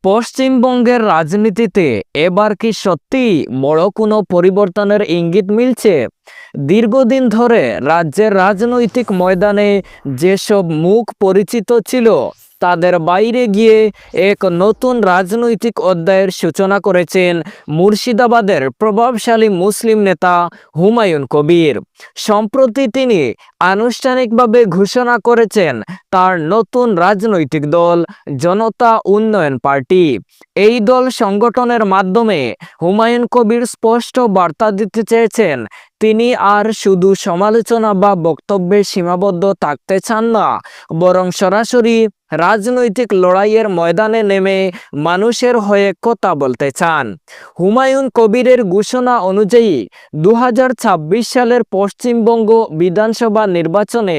পশ্চিমবঙ্গের রাজনীতিতে এবার কি সত্যি বড় কোনো পরিবর্তনের ইঙ্গিত মিলছে? দীর্ঘদিন ধরে রাজ্যের রাজনৈতিক ময়দানে যেসব মুখ পরিচিত ছিল, তাদের বাইরে গিয়ে এক নতুন রাজনৈতিক অধ্যায়ের সূচনা করেছেন মুর্শিদাবাদের প্রভাবশালী মুসলিম নেতা হুমায়ুন কবির। সম্প্রতি তিনি আনুষ্ঠানিকভাবে ঘোষণা করেছেন তার নতুন রাজনৈতিক দল জনতা উন্নয়ন পার্টি। এই দল সংগঠনের মাধ্যমে হুমায়ুন কবির স্পষ্ট বার্তা দিতে চেয়েছেন, তিনি আর শুধু সমালোচনা বা বক্তব্যে সীমাবদ্ধ থাকতে চান না, বরং সরাসরি রাজনৈতিক লড়াইয়ের ময়দানে নেমে মানুষের হয়ে কথা বলতে চান। হুমায়ুন কবিরের ঘোষণা অনুযায়ী 2026 সালের পশ্চিমবঙ্গ বিধানসভা নির্বাচনে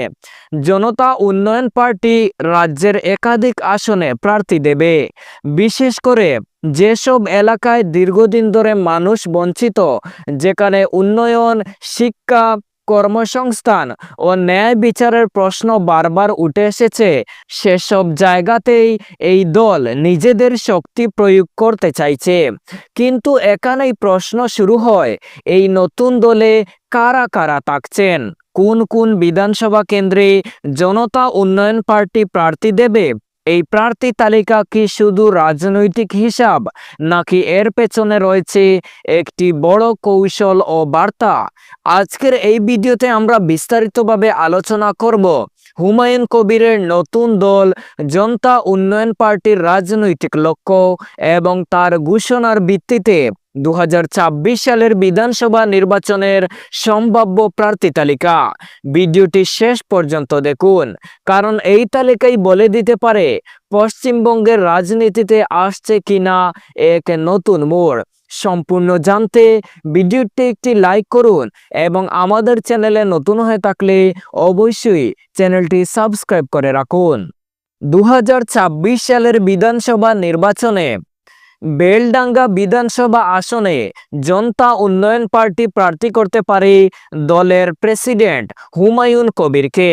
জনতা উন্নয়ন পার্টি রাজ্যের একাধিক আসনে প্রার্থী দেবে। বিশেষ করে যেসব এলাকায় দীর্ঘদিন ধরে মানুষ বঞ্চিত, যেখানে উন্নয়ন, শিক্ষা, কর্মসংস্থান ও ন্যায় বিচারের প্রশ্ন বারবার উঠে এসেছে, সেসব জায়গাতেই এই দল নিজেদের শক্তি প্রয়োগ করতে চাইছে। কিন্তু এখানেই প্রশ্ন শুরু হয়, এই নতুন দলে কারা কারা থাকছেন? কোন কোন বিধানসভা কেন্দ্রে জনতা উন্নয়ন পার্টি প্রার্থী দেবে? এই প্রার্থী তালিকা কি শুধু রাজনৈতিক হিসাব, নাকি এর পেছনে রয়েছে একটি বড় কৌশল ও বার্তা? আজকের এই ভিডিওতে আমরা বিস্তারিতভাবে আলোচনা করব হুমায়ুন কবিরের নতুন দল জনতা উন্নয়ন পার্টির রাজনৈতিক লক্ষ্য এবং তার ঘোষণার ভিত্তিতে 2026 সালের বিধানসভা নির্বাচনের সম্ভাব্য প্রার্থী তালিকা। ভিডিওটি শেষ পর্যন্ত দেখুন, কারণ এই তালিকাই বলে দিতে পারে পশ্চিমবঙ্গের রাজনীতিতে আসছে কিনা এক নতুন মোড়। সম্পূর্ণ জানতে ভিডিওটি একটি লাইক করুন এবং আমাদের চ্যানেলে নতুন হয়ে থাকলে অবশ্যই চ্যানেলটি সাবস্ক্রাইব করে রাখুন। 2026 সালের বিধানসভা নির্বাচনে বেলডাঙ্গা বিধানসভা আসনে জনতা উন্নয়ন পার্টি প্রার্থী করতে পারে দলের প্রেসিডেন্ট হুমায়ুন কবিরকে।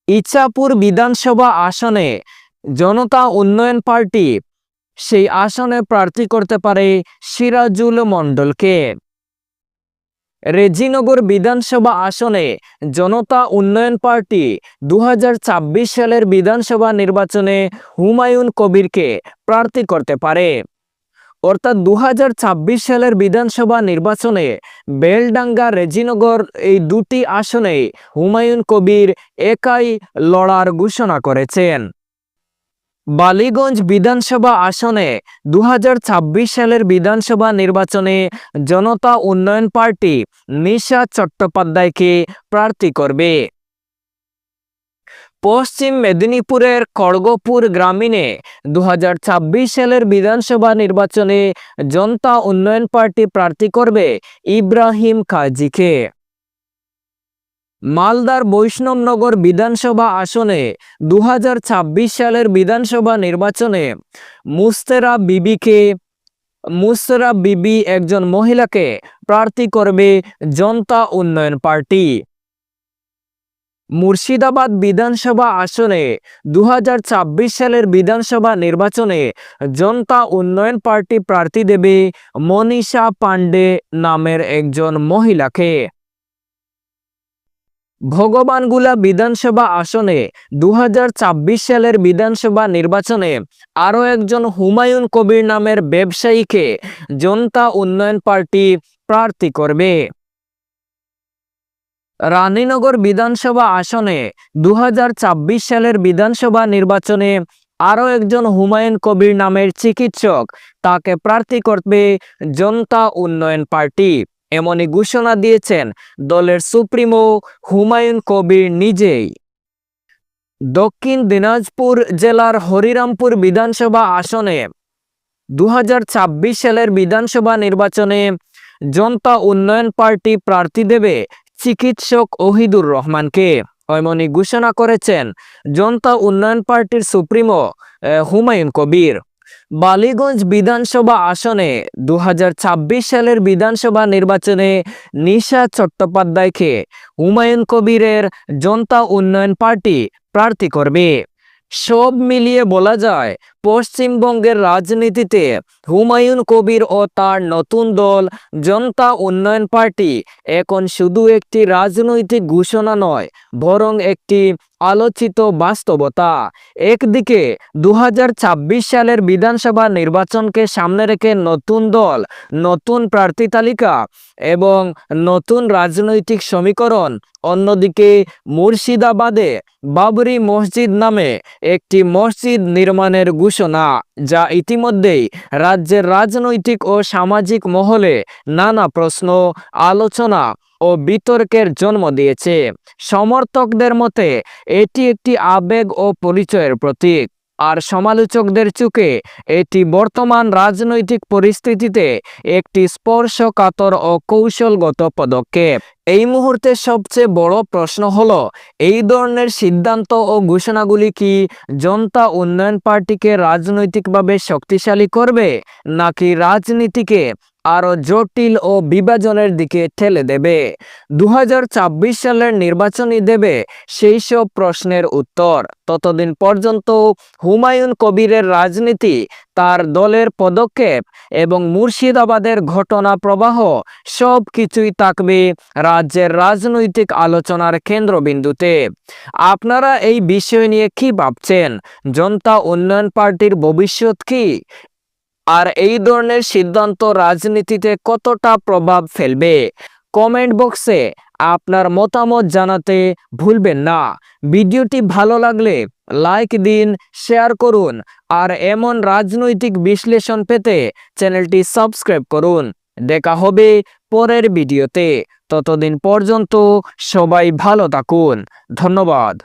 ইছাপুর বিধানসভা আসনে জনতা উন্নয়ন পার্টি সেই আসনে প্রার্থী করতে পারে সিরাজুল মণ্ডলকে। রেজিনগর বিধানসভা আসনে জনতা উন্নয়ন পার্টি 2026 সালের বিধানসভা নির্বাচনে হুমায়ুন কবিরকে প্রার্থী করতে পারে। অর্থাৎ 2026 সালের বিধানসভা নির্বাচনে বেলডাঙ্গা, রেজিনগর এই দুটি আসনে হুমায়ুন কবির একাই লড়ার ঘোষণা করেছেন। বালিগঞ্জ বিধানসভা আসনে 2026 সালের বিধানসভা নির্বাচনে জনতা উন্নয়ন পার্টি নিশা চট্টোপাধ্যায়কে প্রার্থী করবে। পশ্চিম মেদিনীপুরের খড়গপুর গ্রামীণে 2026 সালের বিধানসভা নির্বাচনে জনতা উন্নয়ন পার্টি প্রার্থী করবে ইব্রাহিম কাজীকে। মালদার বৈষ্ণবনগর বিধানসভা আসনে 2026 সালের বিধানসভা নির্বাচনে মুস্তেরা বিবি একজন মহিলাকে প্রার্থী করবে জনতা উন্নয়ন পার্টি। মুর্শিদাবাদ বিধানসভা আসনে 2026 সালের বিধানসভা নির্বাচনে জনতা উন্নয়ন পার্টি প্রার্থী দেবে মনীষা পান্ডে নামের একজন মহিলাকে। ভগবানগোলা বিধানসভা আসনে 2026 সালের বিধানসভা নির্বাচনে আরও একজন হুমায়ুন কবির নামের ব্যবসায়ীকে জনতা উন্নয়ন পার্টি প্রার্থী করবে। রানীনগর বিধানসভা আসনে 2026 সালের বিধানসভা নির্বাচনে আরও একজন হুমায়ুন কবির নামের চিকিৎসক, তাকে প্রার্থী করবে জনতা উন্নয়ন পার্টি। এমনই ঘোষণা দিয়েছেন দলের সুপ্রিমো হুমায়ুন কবির নিজেই। দক্ষিণ দিনাজপুর জেলার হরিরামপুর বিধানসভা আসনে 2026 সালের বিধানসভা নির্বাচনে জনতা উন্নয়ন পার্টি প্রার্থী দেবে চিকিৎসক ওহিদুর রহমানকে। এমনই ঘোষণা করেছেন জনতা উন্নয়ন পার্টির সুপ্রিমো হুমায়ুন কবির। বালিগঞ্জ বিধানসভা আসনে 2026 সালের বিধানসভা নির্বাচনে নিশা চট্টোপাধ্যায়কে হুমায়ুন কবিরের জনতা উন্নয়ন পার্টি প্রার্থী করবে। সব মিলিয়ে বলা যায় পশ্চিমবঙ্গের রাজনীতিতে হুমায়ুন কবির ও তার নতুন দল জনতা উন্নয়ন পার্টি এখন শুধু একটি রাজনৈতিক ঘোষণা নয়, বরং একটি আলোচিত বাস্তবতা। একদিকে 2026 সালের বিধানসভা নির্বাচনকে সামনে রেখে নতুন দল, নতুন প্রার্থী তালিকা এবং নতুন রাজনৈতিক সমীকরণ, অন্যদিকে মুর্শিদাবাদে বাবরি মসজিদ নামে একটি মসজিদ নির্মাণের ঘোষণা, যা ইতিমধ্যেই রাজ্যের রাজনৈতিক ও সামাজিক মহলে নানা প্রশ্ন, আলোচনা ও বিতর্কের জন্ম দিয়েছে। সমর্থকদের মতে এটি একটি আবেগ ও পরিচয়ের প্রতীক, আর সমালোচকদের চোখে এটি বর্তমান রাজনৈতিক পরিস্থিতিতে একটি স্পর্শকাতর ও কৌশলগত পদক্ষেপ। এই মুহূর্তে সবচেয়ে বড় প্রশ্ন হলো, এই ধরনের সিদ্ধান্ত ও ঘোষণাগুলি কি জনতা উন্নয়ন পার্টিকে রাজনৈতিকভাবে শক্তিশালী করবে, নাকি রাজনীতিকে আরও জটিল ও বিভাজনের দিকে ঠেলে দেবে? 2026 সালের নির্বাচনই দেবে সেই সব প্রশ্নের উত্তর। ততদিন পর্যন্ত হুমায়ুন কবিরের রাজনীতি, তার দলের পদক্ষেপ এবং মুর্শিদাবাদের ঘটনা প্রবাহ সব কিছুই থাকবে রাজ্যের রাজনৈতিক আলোচনার কেন্দ্রবিন্দুতে। আপনারা এই বিষয় নিয়ে কি ভাবছেন? জনতা উন্নয়ন পার্টির ভবিষ্যৎ কি? আর এই ধরনের সিদ্ধান্ত রাজনীতিতে কতটা প্রভাব ফেলবে? কমেন্ট বক্সে আপনার মতামত জানাতে ভুলবেন না। ভিডিওটি ভালো লাগলে লাইক দিন, শেয়ার করুন, আর এমন রাজনৈতিক বিশ্লেষণ পেতে চ্যানেলটি সাবস্ক্রাইব করুন। দেখা হবে পরের ভিডিওতে। ততদিন পর্যন্ত সবাই ভালো থাকুন। ধন্যবাদ।